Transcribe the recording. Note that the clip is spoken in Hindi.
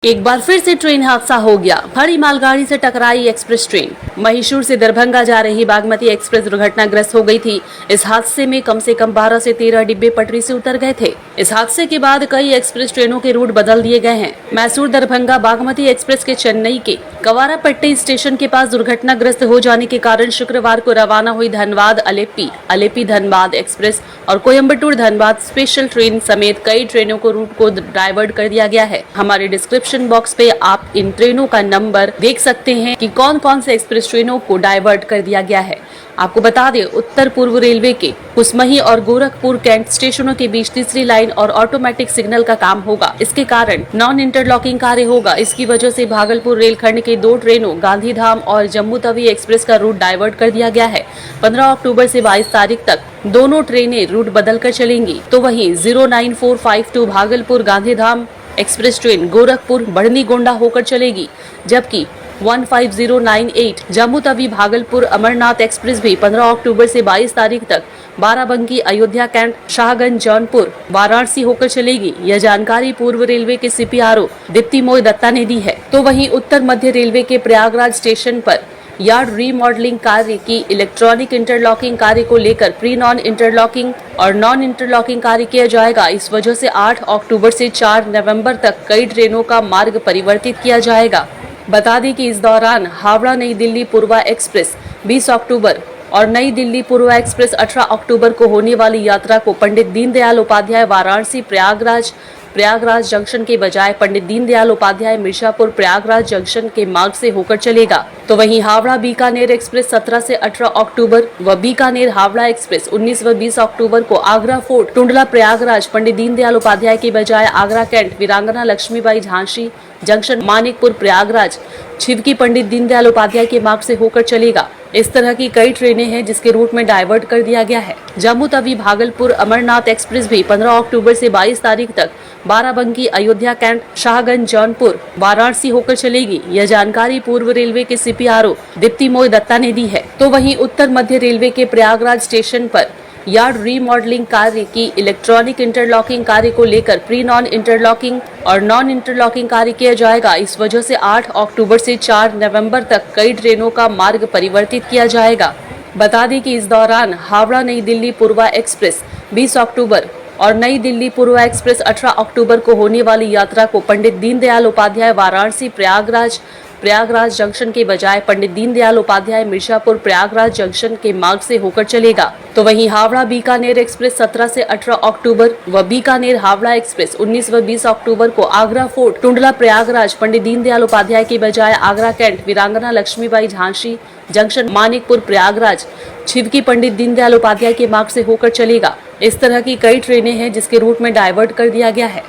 एक बार फिर से ट्रेन हादसा हो गया। बड़ी मालगाड़ी से टकराई एक्सप्रेस ट्रेन। महिषूर से दरभंगा जा रही बागमती एक्सप्रेस दुर्घटनाग्रस्त हो गई थी। इस हादसे में कम से कम 12 से 13 डिब्बे पटरी से उतर गए थे। इस हादसे के बाद कई एक्सप्रेस ट्रेनों के रूट बदल दिए गए हैं। मैसूर दरभंगा बागमती एक्सप्रेस के चेन्नई के कवारापट्टी स्टेशन के पास दुर्घटनाग्रस्त हो जाने के कारण शुक्रवार को रवाना हुई धनबाद अलेप्पी धनबाद एक्सप्रेस और कोयम्बटूर धनबाद स्पेशल ट्रेन समेत कई ट्रेनों को रूट को डाइवर्ट कर दिया गया है। हमारे डिस्क्रिप्शन बॉक्स पे आप इन ट्रेनों का नंबर देख सकते हैं कि कौन कौन से एक्सप्रेस ट्रेनों को डाइवर्ट कर दिया गया है। आपको बता दें, उत्तर पूर्व रेलवे के कुसमही और गोरखपुर कैंट स्टेशनों के बीच तीसरी लाइन और ऑटोमेटिक सिग्नल का काम होगा। इसके कारण नॉन इंटरलॉकिंग कार्य होगा। इसकी वजह से भागलपुर रेलखंड के 2 ट्रेनों गांधीधाम और जम्मू तवी एक्सप्रेस का रूट डाइवर्ट कर दिया गया है। 15 अक्टूबर से 22 तारीख तक दोनों ट्रेनें रूट बदल कर चलेंगी। तो वहीं 09452 भागलपुर गांधीधाम एक्सप्रेस ट्रेन गोरखपुर बढ़नी गोंडा होकर चलेगी, जबकि 15098 जम्मू तवी भागलपुर अमरनाथ एक्सप्रेस भी 15 अक्टूबर से 22 तारीख तक बाराबंकी अयोध्या कैंट शाहगंज जौनपुर वाराणसी होकर चलेगी। यह जानकारी पूर्व रेलवे के CPRO दीप्ति मोय दत्ता ने दी है। तो वहीं उत्तर मध्य रेलवे के प्रयागराज स्टेशन पर यार्ड रीमॉडलिंग कार्य की इलेक्ट्रॉनिक इंटरलॉकिंग कार्य को लेकर प्री नॉन इंटरलॉकिंग और नॉन इंटरलॉकिंग कार्य किया जाएगा। इस वजह से 8 अक्टूबर से 4 नवंबर तक कई ट्रेनों का मार्ग परिवर्तित किया जाएगा। बता दें कि इस दौरान हावड़ा नई दिल्ली पूर्वा एक्सप्रेस 20 अक्टूबर और नई दिल्ली पूर्वा एक्सप्रेस 18 अक्टूबर को होने वाली यात्रा को पंडित दीनदयाल उपाध्याय वाराणसी प्रयागराज जंक्शन के बजाय पंडित दीनदयाल उपाध्याय मिर्जापुर प्रयागराज जंक्शन के मार्ग से होकर चलेगा। तो वहीं हावड़ा बीकानेर एक्सप्रेस 17 से 18 अक्टूबर व बीकानेर हावड़ा एक्सप्रेस 19 व 20 अक्टूबर को आगरा फोर्ट टुंडला प्रयागराज पंडित दीनदयाल उपाध्याय के बजाय आगरा कैंट वीरांगना लक्ष्मीबाई झांसी जंक्शन मानिकपुर प्रयागराज छिवकी पंडित दीनदयाल उपाध्याय के मार्ग से होकर चलेगा। इस तरह की कई ट्रेनें हैं जिसके रूट में डाइवर्ट कर दिया गया है। जम्मू तवी भागलपुर अमरनाथ एक्सप्रेस भी 15 अक्टूबर से 22 तारीख तक बाराबंकी अयोध्या कैंट शाहगंज जौनपुर वाराणसी होकर चलेगी। यह जानकारी पूर्व रेलवे के CPRO दीप्ति मोय दत्ता ने दी है। तो वहीं उत्तर मध्य रेलवे के प्रयागराज स्टेशन पर यार्ड रीमॉडलिंग कार्य की इलेक्ट्रॉनिक इंटरलॉकिंग कार्य को लेकर प्री नॉन इंटरलॉकिंग और नॉन इंटरलॉकिंग कार्य किया जाएगा। इस वजह से 8 अक्टूबर से 4 नवंबर तक कई ट्रेनों का मार्ग परिवर्तित किया जाएगा। बता दें कि इस दौरान हावड़ा नई दिल्ली पूर्वा एक्सप्रेस 20 अक्टूबर और नई दिल्ली पूर्वा एक्सप्रेस 18 अक्टूबर को होने वाली यात्रा को पंडित दीनदयाल उपाध्याय वाराणसी प्रयागराज जंक्शन के बजाय पंडित दीनदयाल उपाध्याय मिर्जापुर प्रयागराज जंक्शन के मार्ग से होकर चलेगा। तो वहीं हावड़ा बीकानेर एक्सप्रेस 17 से 18 अक्टूबर व बीकानेर हावड़ा एक्सप्रेस 19 व 20 अक्टूबर को आगरा फोर्ट टुंडला प्रयागराज पंडित दीनदयाल उपाध्याय के बजाय आगरा कैंट वीरांगना लक्ष्मीबाई झांसी जंक्शन मानिकपुर प्रयागराज छिवकी पंडित दीनदयाल उपाध्याय के मार्ग से होकर चलेगा। इस तरह की कई ट्रेनें हैं जिसके रूट में डाइवर्ट कर दिया गया है।